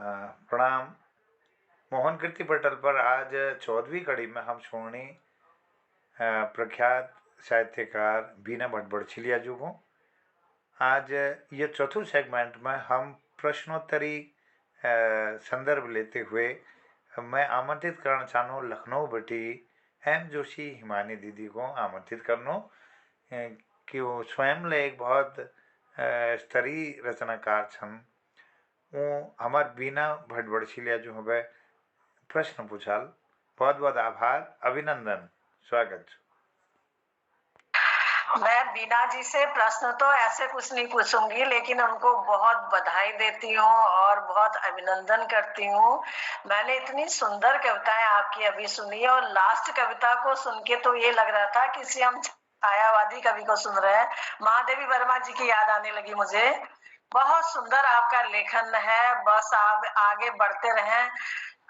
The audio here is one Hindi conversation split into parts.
प्रणाम। मोहन कीर्ति पटल पर आज 14वीं कड़ी में हम सुननी प्रख्यात साहित्यकार बीना भट्ट बड़छिलिया जी को। आज ये चौथो सेगमेंट में हम प्रश्नोत्तरी संदर्भ लेते हुए मैं आमंत्रित करना चाहूँ लखनऊ बेटी एम जोशी हिमानी दीदी को आमंत्रित करनो कि वो स्वयं एक बहुत स्तरीय रचनाकार छन। वो हमार बीना भट्ट बड़छिलिया जो हवे प्रश्न पूछाल। बहुत बहुत आभार, अभिनंदन, स्वागत। मैं बीना जी से प्रश्न तो ऐसे कुछ नहीं पूछूंगी, लेकिन उनको बहुत बधाई देती हूँ और बहुत अभिनंदन करती हूँ। मैंने इतनी सुंदर कविताएं आपकी अभी सुनी और लास्ट कविता को सुन के तो ये लग रहा था कि हम छायावादी कवि को सुन रहे हैं। महादेवी वर्मा जी की याद आने लगी मुझे। बहुत सुंदर आपका लेखन है, बस आप आगे बढ़ते रहें।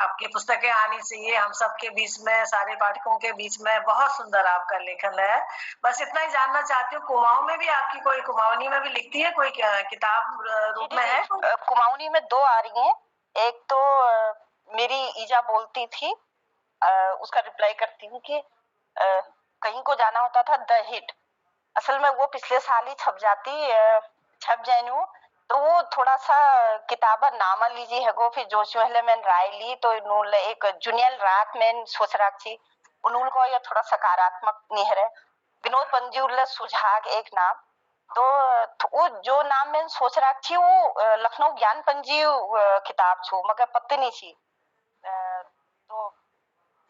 आपकी पुस्तकें आनी चाहिए हम सबके बीच में, सारे पाठकों के बीच में। बहुत सुंदर आपका लेखन है। बस इतना ही जानना चाहती हूँ, कुमाऊं में भी आपकी कोई, कुमाऊनी में भी लिखती है कोई किताब रूप में है? कुमाऊनी में 2 आ रही हैं। एक तो मेरी ईजा बोलती थी, उसका रिप्लाई करती हूँ कि कहीं को जाना होता था द हिट। असल में वो पिछले साल ही छप जाए तो वो थोड़ा सा किताब नाम लीजिए है गो। फिर जोशी महले में राय ली तो नूल एक जुनियल रात में सोच रखी उनूल को ये थोड़ा सकारात्मक निहर है। विनोद पंजी सुझाग एक नाम तो वो जो नाम मैं सोच रखी वो लखनऊ ज्ञान पंजी किताब छू मगर पत्ते नहीं छी। तो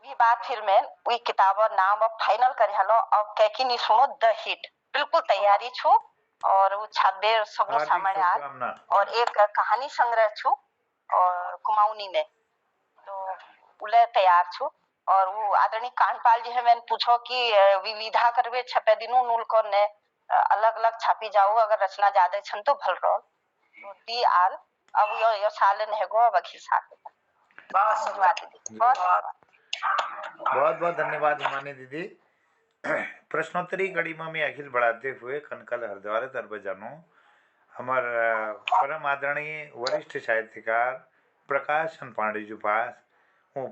ये बात फिर मैं वही किताब और नाम अब फाइनल कर हलो। अब कह की नहीं सुनो द हिट बिल्कुल तैयारी छू और वो 26 सब सामने आ और एक कहानी संग्रह छू और कुमाऊनी में तो उले तैयार छू। और वो आदरणीय कांडपाल जी है मैंने पूछो कि विविधा करवे छपे दिनों नूल को ने अलग अलग छापी जाओ अगर रचना ज्यादा छन तो भल रो तो दी आल अब यो साल ने गो वकील साहब। बहुत बहुत धन्यवाद हिमानी दीदी। प्रश्नोत्तरी कड़ी में मैं अखिल बढ़ाते हुए कनकल हरिद्वार तरफ जानो। हमार परम आदरणीय वरिष्ठ साहित्यकार प्रकाश चंद पांडे जी पास वो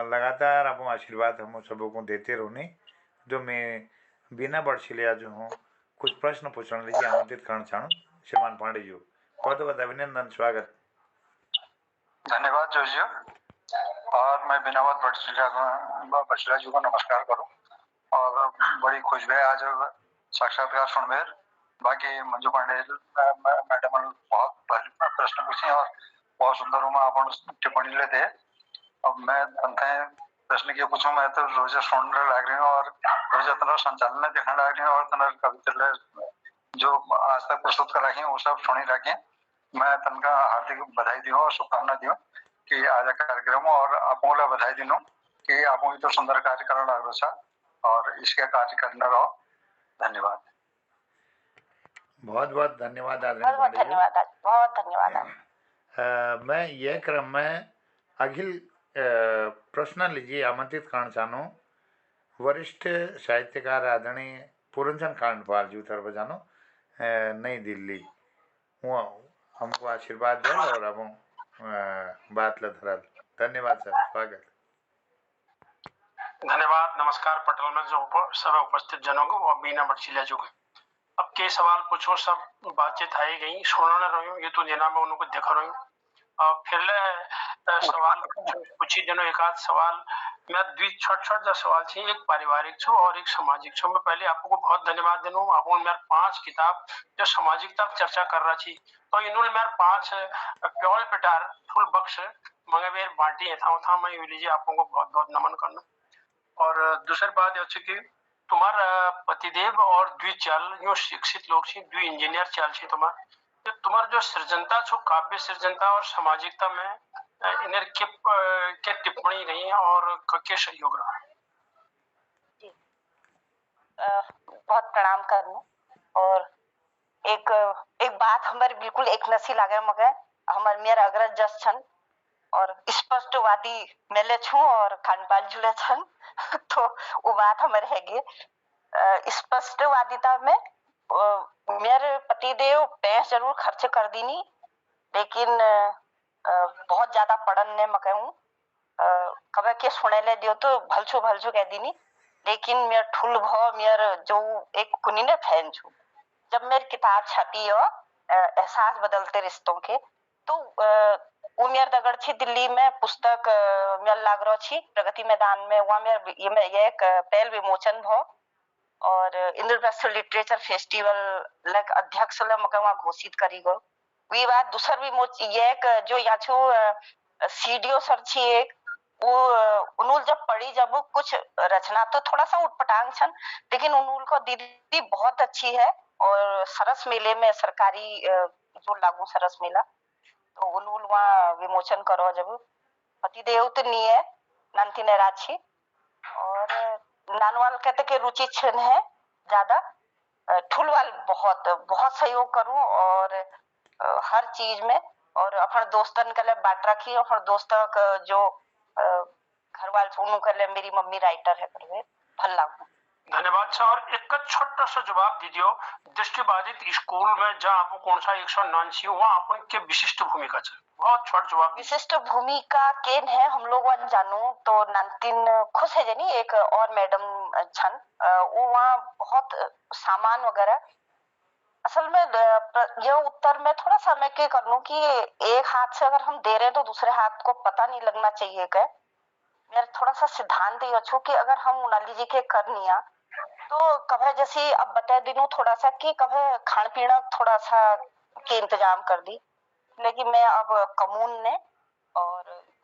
लगातार आप आशीर्वाद हम सबों को देते रहने। जो मैं बीना बड़छिलिया जो हूँ कुछ प्रश्न पूछने लीजिए आमंत्रित करना चाहूँ श्रीमान पांडे जी। बहुत बहुत अभिनंदन, स्वागत। धन्यवाद जोशी। और मैं बीना बड़छिलिया जी को नमस्कार करूँ और बड़ी खुश है आज साक्षात्कार सुनबेर। बाकी मंजू पांडे मैडम बहुत प्रश्न पूछे और बहुत सुंदर रूप में टिप्पणी लेते। अब मैं प्रश्न की पूछूं, मैं तो रोजे सुनने लग रही हूँ और रोजे तरह संचालन देखने लग रही हूँ और तरह कविता जो आज तक प्रस्तुत कर रखी वो सब सुनी रखी। मैं तनका हार्दिक बधाई दी और शुभकामना दी कि आज कार्यक्रम और आपको बधाई दी कि आप तो सुंदर कार्य करने लग रहा और इसके कार्य करना रहो। धन्यवाद। बहुत बहुत धन्यवाद बहुत धन्यवाद। मैं यह क्रम में अखिल प्रश्न लीजिए आमंत्रित करना चाहूँ वरिष्ठ साहित्यकार आदरणीय पूरनचंद कांडपाल जी तरफ जानो नई दिल्ली। वो हमको आशीर्वाद दे और अब बात लथरल। धन्यवाद सर, स्वागत। धन्यवाद। नमस्कार पटल में जो सब उपस्थित जनों को और बीना बड़छिलिया जी को। अब के सवाल पूछो, सब बातचीत आई गई सुनना रही ये तो देना मैं उनको देख रही हूँ। फिर सवाल पूछी जनो एक आध सवाल मैं छोट जो सवाल थी, एक पारिवारिक छो और एक सामाजिक छो। मैं पहले आपको बहुत धन्यवाद देना। आप मेरे 5 किताब जो सामाजिकता चर्चा कर रहा थी तो इन्होंने मेरे 5 प्योल पिटार फुल बख्श मगर मेरे बांटी था मैं लीजिए आपको बहुत बहुत नमन करना। और दूसरी बात ये कि तुम्हारा पतिदेव और द्विचल जो शिक्षित लोग छे, द्वि इंजीनियर चल छे तुम्हारा जो सृजनता छो काव्य सृजनता और सामाजिकता में इन्हें के टिप्पणी रही है और के सहयोग रहा है। बहुत प्रणाम करना। और एक बात हमारे बिल्कुल एक नसी लागे मगर हमारे मेरा अग्रज जस छन और स्पष्टवादी मेले छू और खानपाल जुले छन तो वो बात हमारे हैगी स्पष्टवादिता में मेरे पतिदेव पैसे जरूर खर्च कर दीनी लेकिन बहुत ज्यादा पढ़न ने मके हूँ कभी के सुने ले दियो तो भलछो भलछो कह दी नहीं, लेकिन मेरा ठुल भाव मेरा जो एक कुनी ने फैन छू। जब मेरी किताब छपी हो एहसास बदलते रिश्तों के, तो वो मेरे दगड़ छी दिल्ली में पुस्तक मेल लाग रहा छी प्रगति मैदान में, वहाँ मेरे ये एक पहल विमोचन भो और इंद्रप्रस्थ लिटरेचर फेस्टिवल लग अध्यक्ष ल मका वहाँ घोषित करी गो। वी बात दूसर ये एक जो यहाँ छू सीडीओ सर छी एक वो उन्होंने जब पढ़ी, जब वो कुछ रचना तो थोड़ा सा उटपटांग छन, लेकिन उन्होंने को दीदी बहुत अच्छी है। और सरस मेले में सरकारी जो लागू सरस मेला, तो उन्होंने वहाँ विमोचन करो जब पतिदेव तो नहीं है नंती ने राछी और नानवाल कहते कि रुचि छन है ज्यादा, ठुलवाल बहुत बहुत सहयोग करूं और हर चीज में, और अपन दोस्तन के लिए बांट रखी, अपन दोस्तों का जो घर वाल सुनू कर ले मेरी मम्मी राइटर है करवे भल लागू। धन्यवाद सर। और एक छोटा सा जवाब दीजिए, दृष्टिबाधित स्कूल में जहाँ आपको कौन सा 189 वहाँ अपन के विशिष्ट भूमिका है, बहुत छोटा जवाब। विशिष्ट भूमिका केन है हम लोग जानू तो नंतिन खुश है जनी एक और मैडम छन, वो वहाँ बहुत सामान वगैरह असल में ये उत्तर में थोड़ा सा मैं क्या कर लूं कि एक हाथ से अगर हम दे रहे हैं तो दूसरे हाथ को पता नहीं लगना चाहिए क्या। मेरा थोड़ा सा सिद्धांत ये अच्छो कि अगर हम मोनाली जी के करनिया तो कभी जैसे अब बता दिनों थोड़ा सा कि कभी खान पीना थोड़ा सा के इंतजाम कर दी, लेकिन मैं अब कमून ने और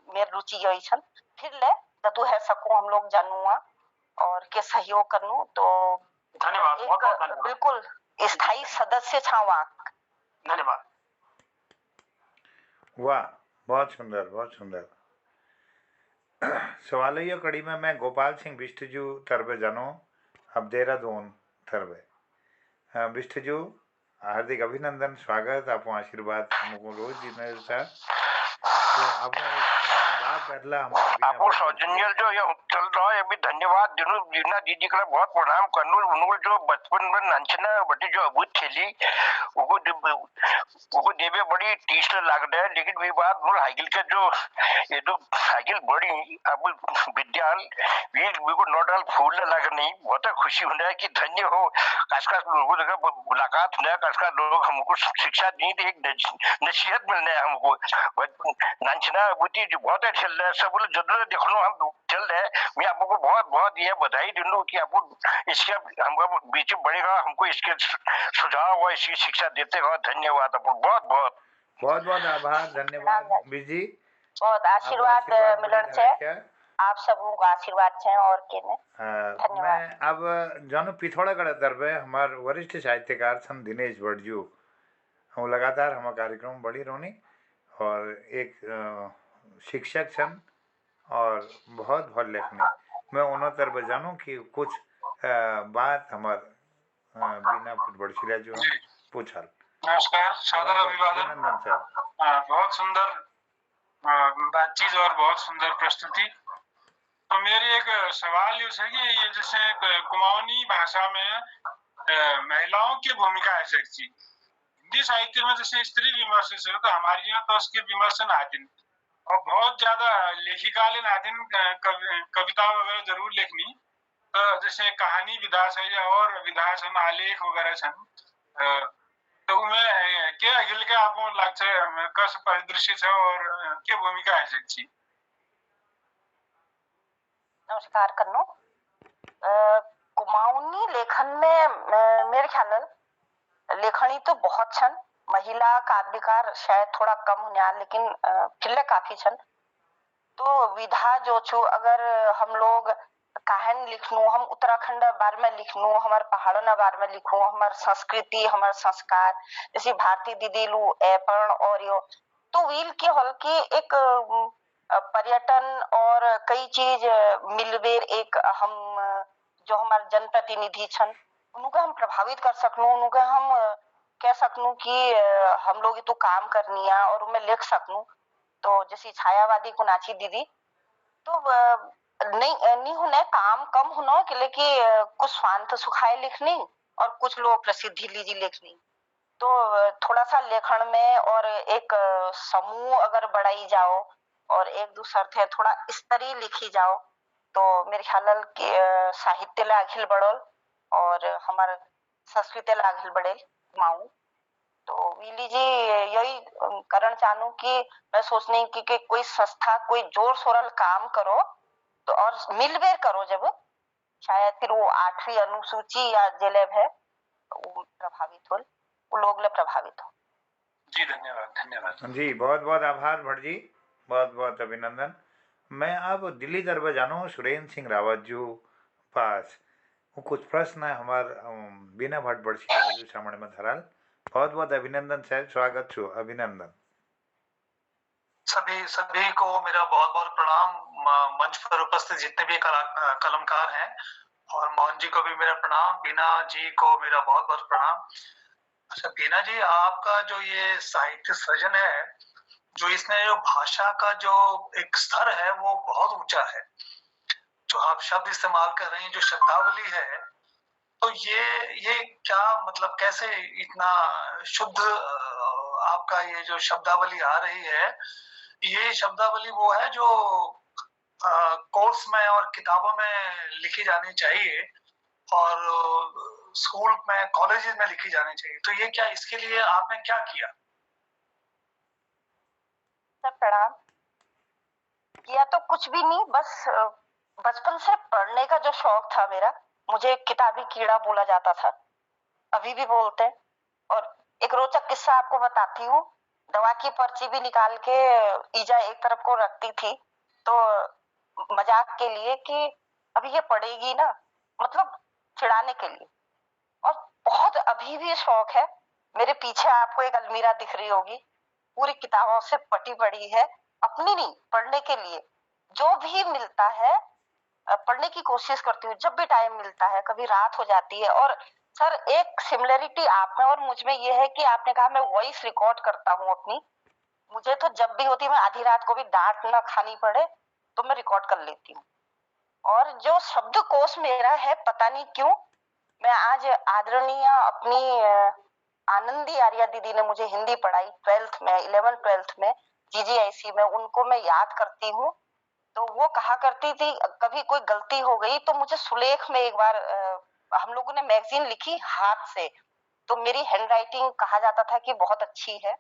मेरी रुचि यही छन फिर ले तू है सकूं हम लोग जानूंगा और के सहयोग करूं तो धन्यवाद, बहुत बहुत धन्यवाद। बिल्कुल स्थायी सदस्य छावा। धन्यवाद। वाह, बहुत सुंदर बहुत सुंदर। सवालिया कड़ी में मैं गोपाल सिंह बिष्टजू तरबे जानो अब देहरादून तरबे बिष्टजू हार्दिक अभिनंदन, स्वागत, आपको आशीर्वाद हमको रोज देना था। तो आपको एक बात करला आपको सौजन्य जो ये चल रहा है अभी, धन्यवाद दिनू जीना दीदी का बहुत प्रणाम करनू। उन्होंने जो बचपन में नंचना बटी जो अबूत खेली वो देवे बड़ी टीस लग रहा है, लेकिन भी बात बोल हाइगिल के जो ये तो हाइगिल बड़ी अब विद्याल भी को नोटल फूल लग नहीं, बहुत खुशी होना है कि धन्य हो खासकर लोगों का मुलाकात होना है, खासकर लोग हमको शिक्षा दी, एक नसीहत मिलना है हमको नंचना अबूती जो बहुत चल रहा है सब लोग जरूर देखो हम चल रहे हैं। मैं आपको बहुत बहुत ये बधाई दूं कि आपको इसके हमको बीच बढ़ेगा, हमको इसके सुझाव और इसकी शिक्षा देते हो। धन्यवाद आपको बहुत बहुत बहुत बहुत आभार, धन्यवाद बीजी, बहुत आशीर्वाद मिलन छे आप सबों का आशीर्वाद छे और केने धन्यवाद। मैं अब जानो पिथौरागढ़ तरबे हमार वरिष्ठ साहित्यकार सन दिनेश बड़जू, हम लगातार हमारा कार्यक्रम बढ़ी रोनी और एक शिक्षक छन और बहुत बहुत लेखनी, मैं उन्हों तरफ जानूं कि कुछ बात हमार बिना बड़छिला जो पूछल। नमस्कार, सादर अभिवादन सर। बहुत सुंदर बातचीत और बहुत सुंदर प्रस्तुति। तो मेरी एक सवाल ये है कि ये जैसे कुमाऊनी भाषा में महिलाओं की भूमिका है सेक्सी हिंदी साहित्य में जैसे स्त्री विमर्श है तो हमारे यहाँ तो उसके विमर्शन आदिन और बहुत ज्यादा लेखिकालीन आदिन कविता वगैरह जरूर लिखनी, तो जैसे कहानी विधास है या और विधास आलेख वगैरह छन तो मैं क्या अगिल के आपको लगता है कस परिदृश्य है और क्या भूमिका है सेक्सी। नमस्कार करनो कुमाऊनी लेखन में मेरे ख्याल लेखनी तो बहुत छन, महिला काव्यकार शायद थोड़ा कम होने लेकिन फिर काफी छन। तो विधा जो छू अगर हम लोग कहानी लिखनू, हम उत्तराखंड बारे में लिखनू, हमारे पहाड़ों के बारे में लिखूं, हमारे संस्कृति हमारे संस्कार जैसे भारतीय दीदी लू एपर्ण और यो तो व्हील के हल की एक पर्यटन और कई चीज मिलवेर एक हम जो हमारे जनप्रतिनिधि छन उनको हम प्रभावित कर सकूं, उनको हम कह सकूं कि हम लोग तो काम करनी है और उनमें लिख सकूं। तो जैसे छायावादी कुनाची दीदी तो नहीं होने काम कम होना के लिए कि कुछ स्वांत सुखाए लिखनी और कुछ लोग प्रसिद्धि लीजी लिखनी, तो थोड़ा सा लेखन में और एक समूह अगर बढ़ाई जाओ और एक दो शर्त है थोड़ा स्तरीय लिखी जाओ तो मेरे ख्याल के साहित्य ला अखिल बढ़ोल और हमारे संस्कृति ला अखिल बढ़ेल माऊ तो विली जी यही करण चाहूं कि मैं सोचनी कि कोई संस्था कोई जोर शोरल काम करो तो और मिलकर करो जब शायद फिर वो 8वीं अनुसूची या जेलेब है वो प्रभावित हो वो लोग ले प्रभावित हो। जी धन्यवाद धन्यवाद जी बहुत बहुत आभार भट्ट जी, बहुत बहुत अभिनंदन। मैं अब दिल्ली दरबार जानो सुरेंद्र सिंह रावत जो पास वो कुछ प्रश्न है हमार बीना भट्ट बड़छिया जो सामने में धराल। बहुत बहुत अभिनंदन साहब, स्वागत छो, अभिनंदन। सभी को मेरा बहुत बहुत प्रणाम। मंच पर उपस्थित जितने भी कलमकार हैं और मोहन जी को भी मेरा प्रणाम, बीना जी को मेरा बहुत बहुत प्रणाम। अच्छा बीना जी, आपका जो ये साहित्य सृजन है, जो इसने जो भाषा का जो एक स्तर है वो बहुत ऊंचा है। जो आप शब्द इस्तेमाल कर रहे हैं, जो शब्दावली है, तो ये क्या मतलब कैसे इतना शुद्ध आपका ये जो शब्दावली आ रही है, ये शब्दावली वो है जो कोर्स में और किताबों में लिखी जानी चाहिए और स्कूल में कॉलेजेस में लिखी जानी चाहिए। तो ये क्या, इसके लिए आपने क्या किया? प्रणाम। किया तो कुछ भी नहीं, बस बचपन से पढ़ने का जो शौक था मेरा, मुझे किताबी कीड़ा बोला जाता था, अभी भी बोलते हैं। और एक रोचक किस्सा आपको बताती हूँ। दवा की पर्ची भी निकाल के ईजा एक तरफ को रखती थी तो मजाक के लिए कि अभी ये पढ़ेगी ना, मतलब चिढ़ाने के लिए। और बहुत अभी भी शौक है। मेरे पीछे आपको एक अलमीरा दिख रही होगी, पूरी किताबों से पटी पड़ी है, अपनी नहीं पढ़ने के लिए। जो भी मिलता है पढ़ने की कोशिश करती हूँ, जब भी टाइम मिलता है। कभी रात हो जाती है। और सर एक सिमिलरिटी आप में और मुझ में ये है कि आपने कहा मैं वॉइस रिकॉर्ड करता हूँ अपनी। मुझे तो जब भी होती है, मैं आधी रात को भी डांट ना खानी पड़े तो मैं रिकॉर्ड कर लेती हूँ। और जो शब्दकोश मेरा है, पता नहीं क्यों, मैं आज आदरणीय अपनी आनंदी आर्या दीदी ने मुझे हिंदी पढ़ाई 12th में, 11th 12th में GGIC में, उनको मैं याद करती हूँ। तो वो कहा करती थी कभी कोई गलती हो गई तो मुझे सुलेख में एक बार हम लोगों ने मैगजीन लिखी हाथ से, तो मेरी हैंडराइटिंग कहा जाता था कि बहुत अच्छी है।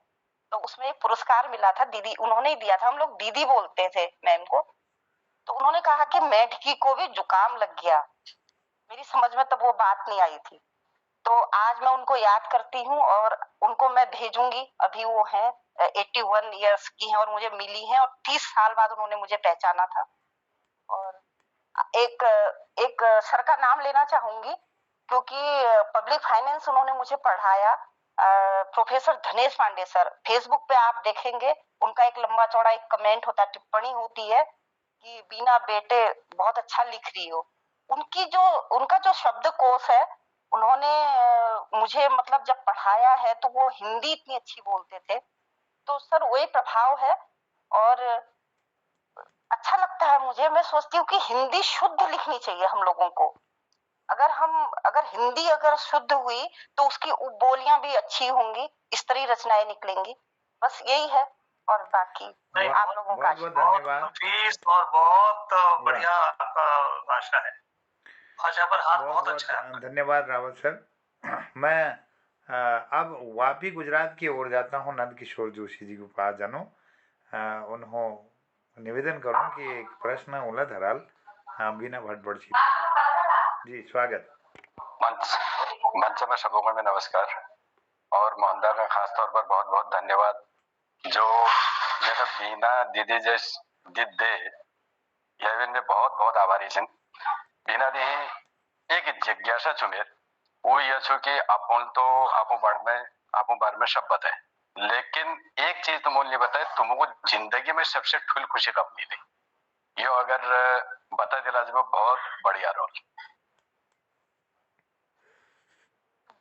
तो उसमें एक पुरस्कार मिला था, दीदी उन्होंने ही दिया था, हम लोग दीदी बोलते थे मैम को। तो उन्होंने कहा कि मेढकी को भी जुकाम लग गया। मेरी समझ में तब वो बात नहीं आई थी। तो आज मैं उनको याद करती हूँ और उनको मैं भेजूंगी। अभी वो हैं 81 ईयर्स की हैं और मुझे मिली हैं और 30 साल बाद उन्होंने मुझे पहचाना था। और एक सर का नाम लेना चाहूंगी क्योंकि पब्लिक फाइनेंस उन्होंने मुझे पढ़ाया। प्रोफेसर धनेश पांडे सर, फेसबुक पे आप देखेंगे उनका एक लंबा चौड़ा एक कमेंट होता है, टिप्पणी होती है कि बीना बेटे बहुत अच्छा लिख रही हो। उनका जो शब्दकोश है, उन्होंने मुझे मतलब जब पढ़ाया है तो वो हिंदी इतनी अच्छी बोलते थे। तो सर वही प्रभाव है और अच्छा लगता है मुझे। मैं सोचती हूँ कि हिंदी शुद्ध लिखनी चाहिए हम लोगों को। अगर हिंदी अगर शुद्ध हुई तो उसकी बोलियां भी अच्छी होंगी, स्तरीय रचनाएं निकलेंगी। बस यही है और बाकी आप लोगों का धन्यवाद। और बहुत बढ़िया भाषा है, भाषा पर हाथ बहुत अच्छा है। धन्यवाद रावत सर। मैं अब वापी गुजरात की ओर जाता हूँ, नंद किशोर जोशी जी के पास जानो। उन्हों निवेदन करूँ कि एक प्रश्न उला धराल बीना भट्ट बड़छिया जी, स्वागत। मंच में सबों में नमस्कार और मोहनदा का खास तौर पर बहुत बहुत धन्यवाद जो मेरा बीना दीदी जैस दे ये ने बहुत बहुत आभारी छन। बीना दी एक जिज्ञासा छु मेर, वो ये छु कि अपन तो आपो बारे में सब बताए, लेकिन एक चीज तुम नहीं बताए, तुमको जिंदगी में सबसे ठुल खुशी कब मिली, यो अगर बता दिला जो बहुत बढ़िया रोल।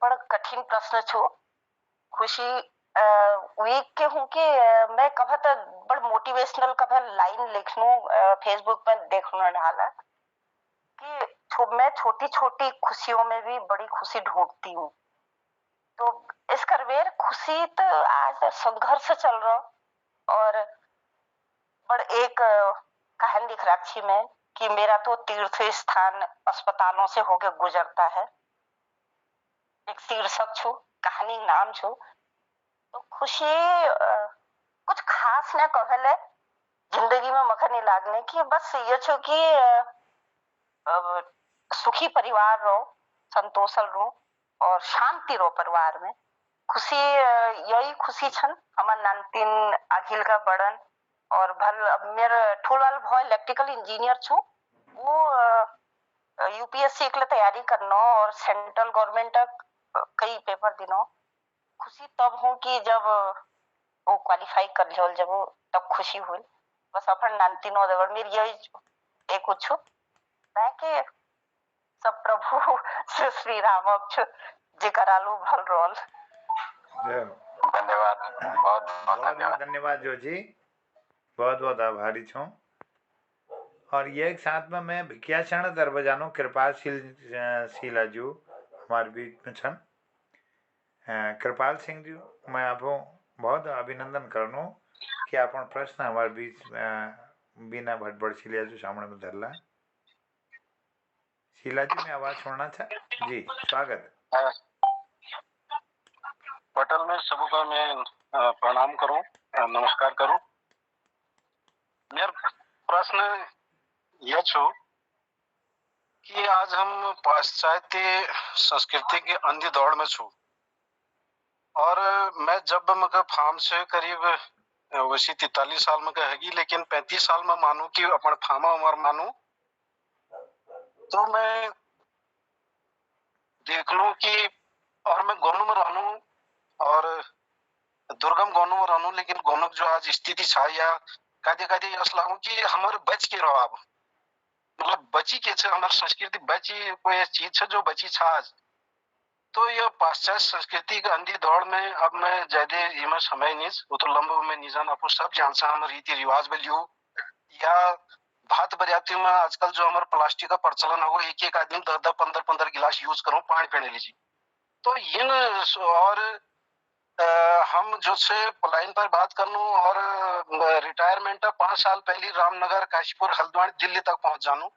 बड़ा कठिन प्रश्न छो। खुशी वीक के हूँ कि मैं कभी तो बड़ मोटिवेशनल कभी लाइन लिखनू फेसबुक पर देखने डाला कि मैं छोटी छोटी खुशियों में भी बड़ी खुशी ढूंढती हूँ। तो इस करवेर खुशी तो आज संघर्ष चल रहा और बड़ एक कहानी लिख रखी मैं कि मेरा तो तीर्थ स्थान अस्पतालों से होके गुजरता है, एक शीर्षक छू कहानी नाम छू। तो खुशी कुछ खास न कहले जिंदगी में मखर नहीं लागने की, बस ये छो कि सुखी परिवार रो, संतोषल रो और शांति रो परिवार में। खुशी यही खुशी छन हमार नानतीन अखिल का बड़न और भल अब मेरे ठुलवाल भो इलेक्ट्रिकल इंजीनियर छू, वो यूपीएससी के लिए तैयारी करना और सेंट्रल गवर्नमेंट तक कई पेपर दिनो। खुशी तब हूँ कि जब वो क्वालिफाई कर लो, जब वो तब खुशी हुई। बस अपन नानतीनों दगड़ मेरी यही एक कुछ के सब प्रभु श्री राम जी करालू भल रोल। धन्यवाद, बहुत बहुत धन्यवाद जो जी, बहुत बहुत आभारी छूँ। और ये एक साथ में मैं भिकिया क्षण दरबजानो कृपालशील शीलाजू हमारे बीच में छन। कृपाल सिंह जी, मैं आपको बहुत अभिनंदन करनो कि आप प्रश्न हमारे बीच बीना भटभड़ शीलाजू सामने में धरला। शीला जी, मैं आवाज सुनना था जी, स्वागत। पटल में सबको मैं प्रणाम करूं, नमस्कार करूं। मेरा प्रश्न यह छो कि आज हम पाश्चात्य संस्कृति के अंधी दौड़ में छू और मैं जब मगर फार्म से करीब वैसे 43 साल में कहेगी, लेकिन 35 साल में मानू कि अपन फार्मा उम्र मानू तो मैं देख लूं कि और मैं गोनू में रहूं और दुर्गम गोनू में रहूं, लेकिन गोनू जो आज स्थिति छा या कादे कादे यस लागू कि हमारे बच के रहो, अब मतलब बची के छे हमारी संस्कृति, बची कोई चीज है जो बची छा आज। तो ये पाश्चात्य संस्कृति के अंधी दौड़ में अब मैं ज्यादा इमे समय नहीं वो तो लंबो में नहीं जान, आपको सब जान सा हम रीति रिवाज में लियो या भात बरियाती में आजकल जो हमारे प्लास्टिक का प्रचलन हो, एक एक आदमी 10-10, 15-15 गिलास यूज करो पानी पीने लीजिए। तो इन और हम जो से पलायन पर बात करनू और रिटायरमेंट 5 साल पहले रामनगर, काशीपुर, हल्द्वानी, दिल्ली तक पहुंच जानू।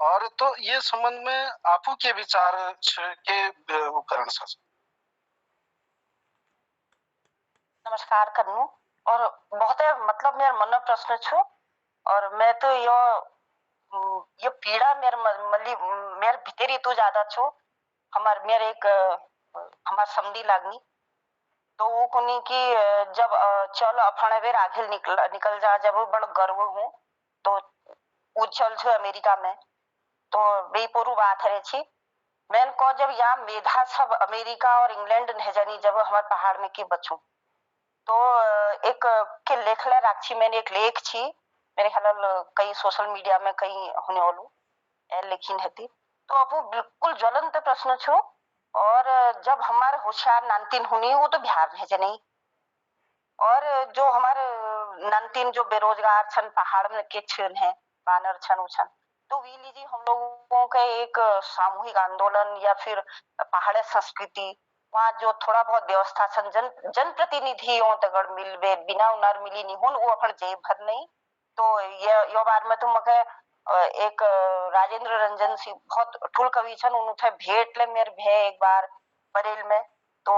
और तो ये संबंध में आपू के विचार के उपकरण सा। नमस्कार करनू और बहुत मतलब मेरे मन में प्रश्न छो और मैं तो ये पीड़ा मेरे भीतर ही तो ज्यादा छो। मेरे एक हमार समझी लागनी तो वो कुनी कि जब चल अपने बेर आगे निकल जा, जब बड़ गर्व हूँ तो उछल छो अमेरिका में तो बेपोरू बात है छी। मैंने को जब यहाँ मेधा सब अमेरिका और इंग्लैंड नहीं जानी, जब हमारे पहाड़ में की बचू तो एक के लेखला राक्षी मैंने एक लेख छी मेरे ख्याल कई सोशल मीडिया में कई होने वालू लेकिन है तो अब वो बिल्कुल ज्वलंत प्रश्न छो। और जब हमारे होशियार नानतीन हुनी वो तो बिहार में नहीं, और जो हमारे नानतीन जो बेरोजगार छन पहाड़ में के छन है बानर छन उछन, तो वी लीजिए हम लोगों का एक सामूहिक आंदोलन या फिर पहाड़ी संस्कृति वहाँ जो थोड़ा बहुत व्यवस्था छन जनप्रतिनिधियों तगड़ मिलबे बिना उनार मिली नहीं हुन वो अपन जेब भर नहीं। तो ये बार में तुम मके एक राजेंद्र रंजन सिंह बहुत ठुल कवि छन उन्हें भेंट ले मेरे भे एक बार बरेल में, तो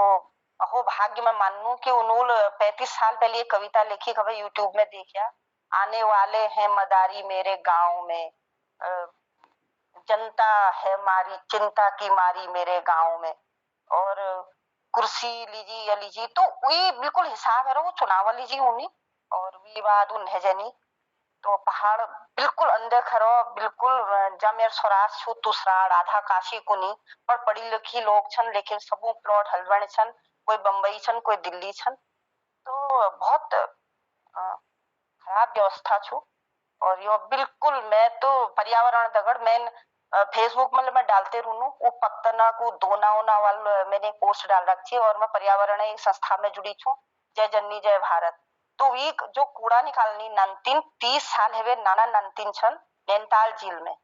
हो भाग्य में मानू कि उन्होंने 35 साल पहले एक कविता लिखी, खबर यूट्यूब में देखा, आने वाले हैं मदारी मेरे गांव में, जनता है मारी चिंता की मारी मेरे गांव में, और कुर्सी लीजिए या लीजिए तो वही बिल्कुल हिसाब है वो चुनाव लीजिए उन्हीं और वी बात उन्हें जनी तो पहाड़ बिल्कुल अंदर खरो बिल्कुल जब मेरे स्वराज छू तुसराड़ आधा काशी कुनी पर पढ़ी लिखी लोग छन, लेकिन सबू प्लॉट हलवण छन, कोई बंबई छन कोई दिल्ली छन, तो बहुत खराब व्यवस्था छू। और यो बिल्कुल मैं तो पर्यावरण दगड़ मैं फेसबुक में मैं डालते रहूं वो पत्तना को दोना ओना वाल मैंने पोस्ट डाल रखी और मैं पर्यावरण एक संस्था में जुड़ी छू, जय जननी जय भारत। तो ये जो कूड़ा निकालनी नानतीन 30 साल है वे नाना नानतीन छन नैनीताल झील में,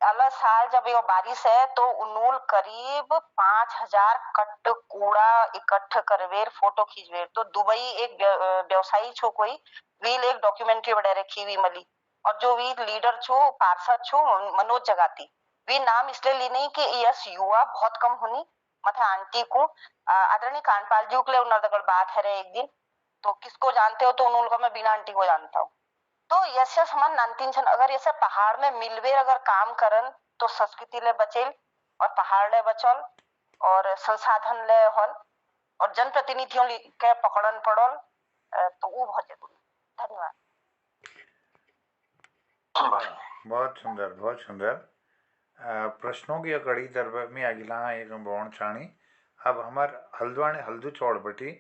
अगला साल जब ये बारिश है तो उन्होंने करीब 5000 कट्ट कूड़ा इकट्ठ करवेर फोटो खींचवेर। तो दुबई एक व्यवसायी छो कोई वील एक डॉक्यूमेंट्री बड़े रखी हुई मली और जो वी लीडर छो पार्षद छो मनोज जगाती वी नाम इसलिए ली नहीं कि यस युवा बहुत कम होनी मथे आंटी को आदरणीय कानपाल जी के लिए बात है रे एक दिन तो किसको जानते हो तो उन्होंने मैं बिना आंटी को जानता हूँ। तो यसे समान नानतीन छन अगर ऐसे पहाड़ में मिलवे अगर काम करन तो संस्कृति ले बचेल और पहाड़ ले बचल और संसाधन ले हल और जनप्रतिनिधियों के पकड़न पड़ल तो वो बहुत जरूरी। धन्यवाद। बहुत सुंदर बहुत सुंदर प्रश्नों की कड़ी तरफ में अगिला एक बौण छाणी। अब हमार हल्द्वाणी हल्दू चौड़ बटी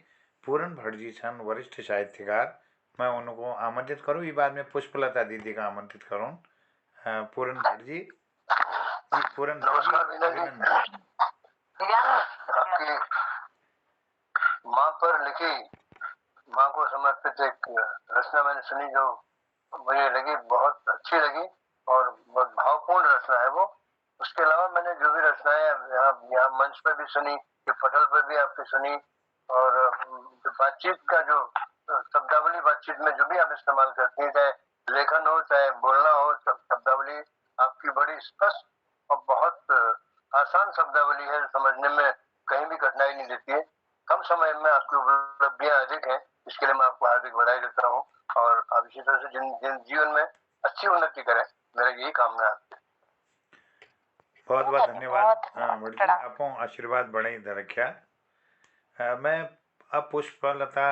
पूरन भट्ट जी छन वरिष्ठ साहित्यकार। मैं उनको आमंत्रित करूँ ये बाद में पुष्पलता दीदी का आमंत्रित करूँ। पूरन भट्ट जी पूरन नमस्कार। आपकी माँ पर लिखी माँ को समर्पित एक रचना मैंने सुनी जो मुझे लगी बहुत अच्छी लगी और बहुत भावपूर्ण रचना है वो। उसके अलावा मैंने जो भी रचनाएं यहाँ मंच पर भी सुनी पटल पर भी आपकी सुनी और बातचीत का जो शब्दावली बातचीत में जो भी आप इस्तेमाल करती हैं चाहे लेखन हो चाहे बोलना हो शब्दावली आपकी बड़ी स्पष्ट और बहुत आसान शब्दावली है। समझने में कहीं भी कठिनाई नहीं देती है। कम समय में आपकी उपलब्धियां अधिक हैं इसके लिए मैं आपको हार्दिक बधाई देता हूँ और आप इसी तरह से जिन जीवन में अच्छी उन्नति करें मेरा यही कामना है। बहुत बहुत धन्यवाद। आपको आशीर्वाद बड़े इधर रखा। मैं अब पुष्पलता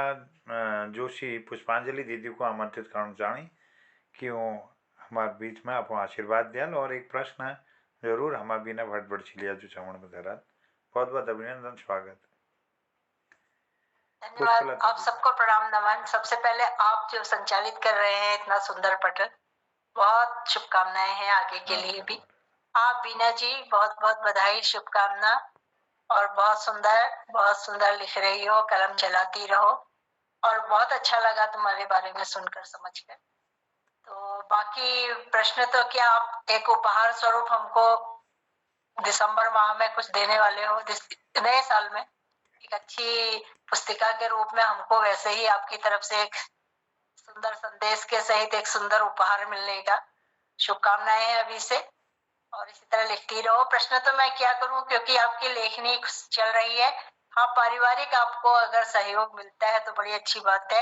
जोशी पुष्पांजलि दीदी को आमंत्रित करना चाहूँ कि वो हमारे बीच में आपको आशीर्वाद दिया और एक प्रश्न जरूर हमारे बीना भट्ट बड़छिलिया जो चमन में धरा। बहुत बहुत अभिनंदन स्वागत। धन्यवाद। आप सबको प्रणाम नमन। सबसे पहले आप जो संचालित कर रहे हैं इतना सुंदर पटल बहुत शुभकामनाएं हैं आगे के लिए भी। आप बीना जी बहुत बहुत बधाई शुभकामना और बहुत सुंदर लिख रही हो कलम चलाती रहो और बहुत अच्छा लगा तुम्हारे बारे में सुनकर समझकर। तो बाकी प्रश्न तो क्या आप एक उपहार स्वरूप हमको दिसंबर माह में कुछ देने वाले हो नए साल में एक अच्छी पुस्तिका के रूप में हमको वैसे ही आपकी तरफ से एक सुंदर संदेश के सहित एक सुंदर उपहार मिलने का शुभकामनाएं हैं अभी से और इसी तरह लिखती रहो। प्रश्न तो मैं क्या करूं क्योंकि आपकी लेखनी चल रही है। हाँ पारिवारिक आपको अगर सहयोग मिलता है तो बड़ी अच्छी बात है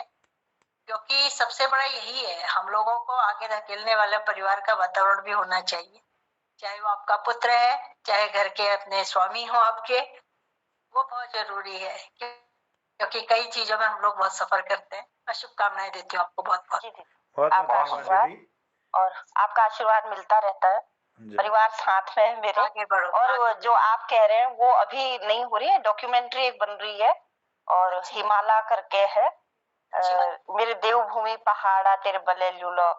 क्योंकि सबसे बड़ा यही है हम लोगों को आगे धकेलने वाला परिवार का वातावरण भी होना चाहिए चाहे वो आपका पुत्र है चाहे घर के अपने स्वामी हो आपके वो बहुत जरूरी है क्योंकि कई चीजों में हम लोग बहुत सफर करते हैं। मैं शुभकामनाएं देती हूँ आपको बहुत बहुत। आपका आशीर्वाद और आपका आशीर्वाद मिलता रहता है परिवार साथ में है मेरे और जो आप कह रहे हैं वो अभी नहीं हो रही है डॉक्यूमेंट्री एक बन रही है और हिमालय करके है मेरे देवभूमि पहाड़ा तेरे बले लूलो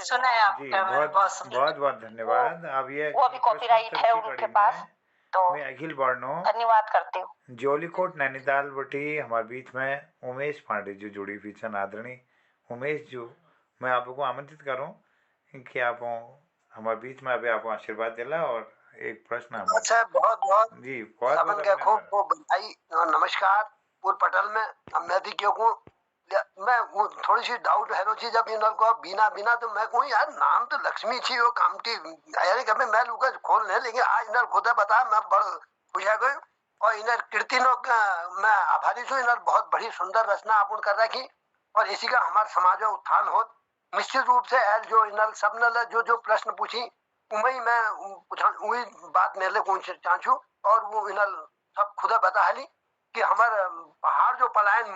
सुना है आपका। बहुत बहुत धन्यवाद। अब ये वो अभी कॉपीराइट है उनके पास तो मैं अखिल वर्णो धन्यवाद करती हूँ। जोलीकोट नैनीताल बटी हमारे बीच में उमेश पांडे जी जुड़ी हुई छन। आदरणीय उमेश जी मैं आपको आमंत्रित करूँ कि आप हमारे बीच में अभी आपको आशीर्वाद दिला और एक प्रश्न अच्छा बहुत बहुत जी बहुत खूब बधाई। नमस्कार पूर्व पटल में मैं भी क्यों को मैं वो थोड़ी सी डाउट है रोची जब इन्हों को बिना बिना तो मैं कहूँ यार नाम तो लक्ष्मी थी वो कामटी यार कभी मैं लूका खोल नहीं लेकिन आज इन्हों खुद बता मैं बड़ खुशा गई और इन्हें कीर्तिनों मैं आभारी हूँ। इन्होंने बहुत बड़ी सुंदर रचना अपन कर रखी और इसी का हमारे समाज में उत्थान हो निश्चित रूप से जो इन्होंने सबने जो प्रश्न पूछी वही मैं वही बात मेरे लिए चाहूँ और वो इन्होंने सब खुद बता हाली कि हमारे पहाड़ जो पलायन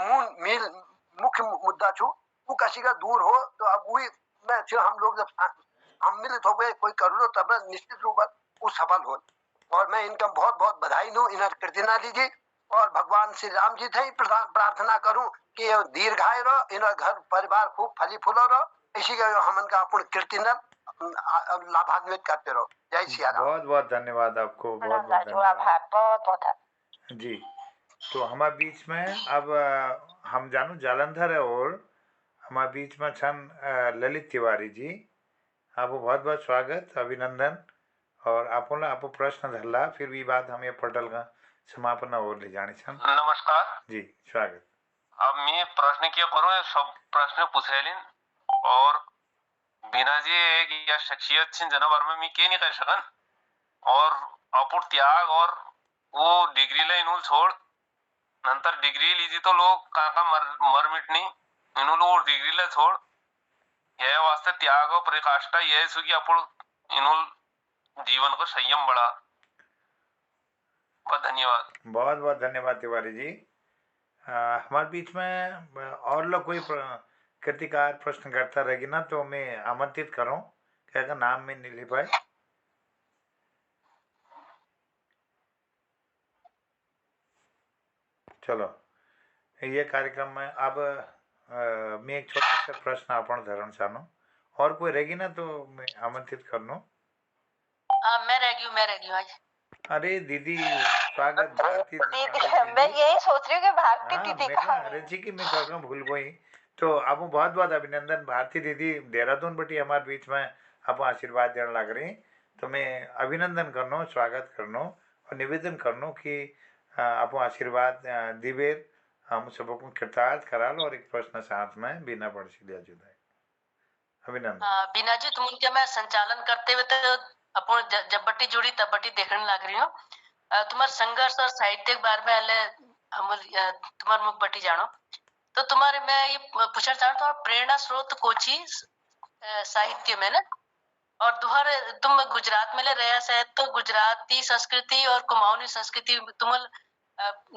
मील मुख्य मुद्दा छू वो कसी का दूर हो तो अब वही मैं हम लोग जब सम्मिलित हो गए कोई कर लो तब निश्चित रूप से वो सफल हो और मैं इनका बहुत बहुत बधाई दूं इन्हें कृतज्ञता दीजिए और भगवान श्री राम जी से प्रार्थना करूं कि दीर्घायु रहो इन्हें घर परिवार खूब फली फूलो रहो इसी का हम इनका अपन कृतज्ञता लाभान्वित करते रहो। जय श्री राम। बहुत बहुत धन्यवाद आपको बहुत बहुत जी। तो हमारे बीच में अब हम जानू जालंधर है और हमारे बीच में छन ललित तिवारी जी आपको बहुत बहुत स्वागत अभिनंदन। और आपण आपो प्रश्न धरला फिर भी बात हम ये पटल का समापन और ले जाने छन। नमस्कार जी स्वागत। अब मैं प्रश्न क्या करूँ सब प्रश्न पूछेलिन और बिना जी एक या शख्सियत छिन जनावर में मैं के नहीं कर सकन और अपूर्ण त्याग और वो डिग्री ला इन्हों छोड़ नंतर डिग्री लीजिए तो लोग का मर मिटनी इन्हों लोग डिग्री ला छोड़ यह वास्ते त्याग और प्रकाष्ठा यह सुखी अपूर्ण इन्हों जीवन को संयम बढ़ा। बहुत धन्यवाद। बहुत बहुत धन्यवाद तिवारी जी। हमारे बीच में और लोग कोई कृतिकार प्रश्न करता रहेगी ना तो मैं आमंत्रित करूं कि अगर नाम में नहीं ले पाए। चलो ये कार्यक्रम में अब मैं एक छोटा सा प्रश्न आपण धरण चाहूँ और कोई रहेगी ना तो मैं आमंत्रित कर लूँ। मैं रह गई आज। अरे दीदी स्वागत भारती दीदी मैं यही सोच रही हूँ कि भारती दीदी कहाँ अरे जी की मैं कह भूल गई तो अब बहुत बहुत अभिनंदन भारती दीदी देहरादून बटी हमारे बीच में आप आशीर्वाद देने लग रही तो मैं अभिनंदन करनो स्वागत करनो और निवेदन करनो कि आप आशीर्वाद दिवेर हम सबको कृतार्थ कराल और एक प्रश्न साथ में बिना पढ़ लिया जुदा अभिनंदन। बिना जी तुम उनके मैं संचालन करते हुए तो अपन जब बट्टी जुड़ी तब बट्टी देखने लग रही हूँ तुम्हारे संघर्ष और साहित्य के बारे में अले हम तुम्हारे मुख बट्टी जानो तो तुम्हारे मैं ये पूछना चाहता हूँ प्रेरणा स्रोत कोची साहित्य में ना और तुम्हारे तुम गुजरात में ले रहे हैं तो गुजराती संस्कृति और कुमाऊनी संस्कृति तुम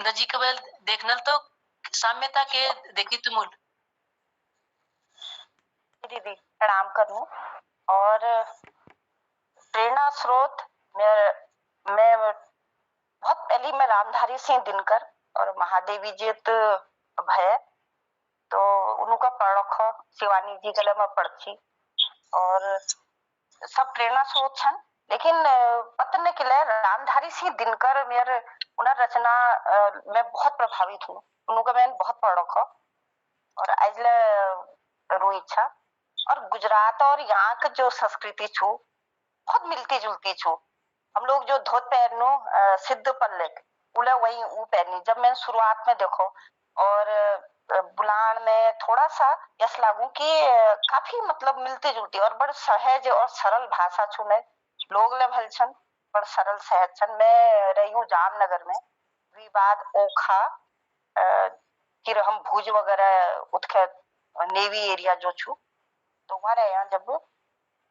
नजीक में देखना तो साम्यता के देखी तुम दीदी प्रणाम करूं और प्रेरणा स्रोत मैं बहुत पहली में रामधारी सिंह दिनकर और महादेवी जी भय तो उनका पढ़ रखो शिवानी जी के मैं पढ़ी और सब प्रेरणा स्रोत छन लेकिन पतने के लिए रामधारी सिंह दिनकर मेरे उनर रचना मैं बहुत प्रभावित हूँ उनका मैंने बहुत पढ़ रखो और आज रो इच्छा और गुजरात और यहाँ का जो संस्कृति छू बहुत मिलती जुलती छू हम लोग जो धोत पहनो सिद्ध पल्ले उले वही वो पहनी जब मैंने शुरुआत में देखो और बुलान में थोड़ा सा यस लागू कि काफी मतलब मिलती जुलती और बड़ सहज और सरल भाषा छू ने लोग ले भलछन बड़ सरल सहज छन। मैं रही हूँ जामनगर में विवाद ओखा फिर हम भुज वगैरह उठके नेवी एरिया जो छू तो हमारे यहाँ जब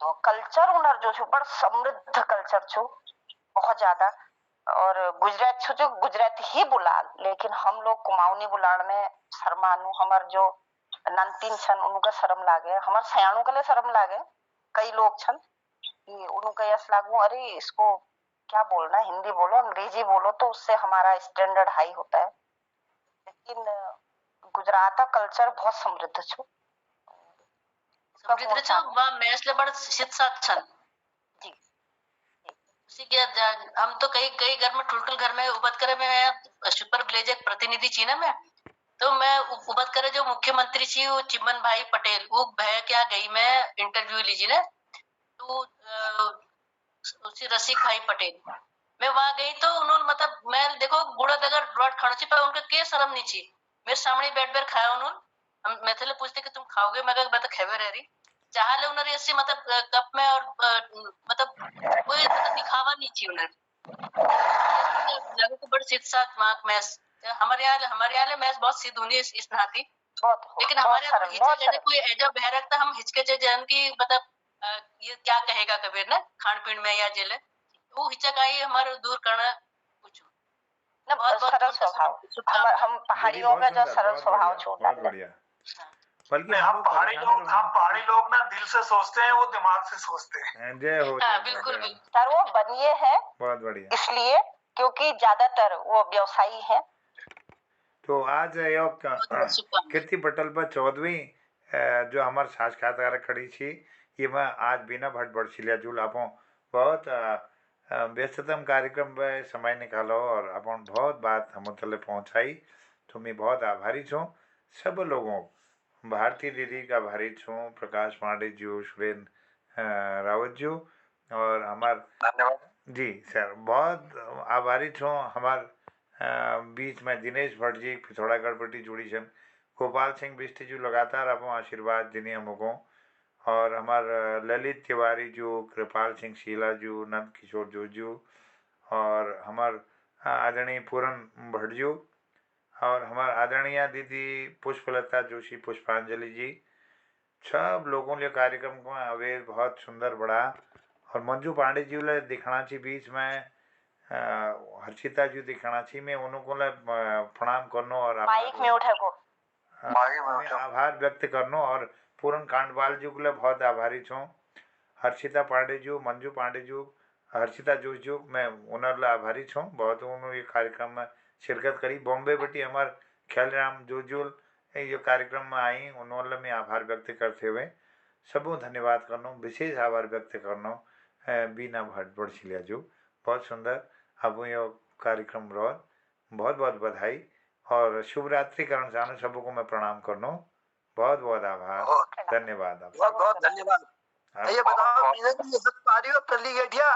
तो कल्चर उनर जो छू बड़ समृद्ध कल्चर छू बहुत ज्यादा और गुजरात छू जो गुजराती ही बुला लेकिन हम लोग कुमाऊनी बुलान में शर्मानु हमार जो नंतीन छन उनका शर्म लागे हमार सयाणु के लिए शर्म लागे कई लोग छन कि उनका यस लागू अरे इसको क्या बोलना हिंदी बोलो अंग्रेजी बोलो तो उससे हमारा स्टैंडर्ड हाई होता है लेकिन गुजरात का कल्चर बहुत समृद्ध छू समृद्ध छन वा मैच ले बड़ शिक्षक छन जी उसी के हम तो कई घर में ठुलठुल घर में उबत करे में सुपर विलेज एक प्रतिनिधि छी ना मैं तो मैं उबत करे जो मुख्यमंत्री छी वो चिमन भाई पटेल वो भय क्या गई मैं इंटरव्यू लीजिए ना तो उसी रसिक भाई पटेल मैं वहां गई तो उन्होंने मतलब मैं देखो बूढ़ा दगर रोड खड़ा छी पर उनका के शर्म नहीं छी मेरे सामने बैठ खाया उन्होंने हम मैं थे पूछते कि तुम खाओगे मैं तो खेवे रह रही चाह ले उन्होंने ऐसे मतलब कप में और मतलब कोई मतलब दिखावा नहीं चाहिए उन्हें लगो तो बड़ी सीध साथ मार्क मैच हमारे यहाँ मैच बहुत सीध होनी इस नाती लेकिन हमारे यहाँ हिचके कोई ऐजा बह रखता हम हिचके जन की मतलब ये क्या कहेगा कबीर ना खान पीन में या जेले वो हिचक आई हमारे दूर करना कुछ ना बहुत सरल स्वभाव हम पहाड़ियों का जो सरल स्वभाव छोड़ना बढ़िया बल्कि हम पहाड़ी लोग ना दिल से सोचते हैं वो दिमाग से सोचते हैं जय हो बिल्कुल सर वो बनिए हैं बहुत बढ़िया इसलिए क्योंकि ज्यादातर वो व्यवसायी हैं तो आज कीर्ति पटल पर 14वीं जो हमारे साक्षात्कार खड़ी थी ये मैं आज बिना भट्ट बड़सिलिया जुल आप बहुत व्यस्ततम कार्यक्रम में समय निकालो और अपन बहुत बात हम तले पहुँचाई तो मैं बहुत आभारी छूँ सब लोगों भारती दीदी का आभारी छूँ प्रकाश पांडे जी सुरेंद्र रावत जी और हमार धन्यवाद जी सर बहुत आभारी छो हमार बीच में दिनेश भट्ट जी पिथौड़ा गढ़पट्टी जुड़ी छन, गोपाल सिंह बिष्ट जी लगातार अपो आशीर्वाद दिनी हमको, और हमार ललित तिवारी जो, कृपाल सिंह शीला जो, नंद किशोर जोजू, और हमार आदरणीय पूरन भट्ट जो, और हमार आदरणीय दीदी पुष्पलता जोशी पुष्पांजलि जी, सब लोगों ने कार्यक्रम को अवेज बहुत सुंदर बढ़ा। और मंजू पांडे जी ले दिखना ची बीच में हर्षिता जी दिखना ची, मैं उनको ले प्रणाम करनो और माइक म्यूट है वो, मैं आभार व्यक्त करनो, और पूरन कांडवाल जी को ले बहुत आभारी छूँ। हर्षिता पांडे जी, मंजू पांडे जी, हर्षिता जोश जी, मैं उन्हें आभारी छूँ बहुत। उन्होंने ये कार्यक्रम में शिरकत करी। बॉम्बे बटी हमार ख्यालराम जोजुल ये कार्यक्रम में आई, उन्होंने मैं आभार व्यक्त करते हुए सबू धन्यवाद करनो, विशेष आभार व्यक्त करनो बीना भट्ट बड़छिलिया जो, बहुत सुंदर अब ये कार्यक्रम रहो। बहुत बहुत बधाई और शुभ रात्रि करण चाहूँ सबको मैं प्रणाम करनो, बहुत बहुत आभार, धन्यवाद। बहुत बहुत धन्यवाद। ये बताओ बीना जी हंस पा रही हो, तल्ली गठिया?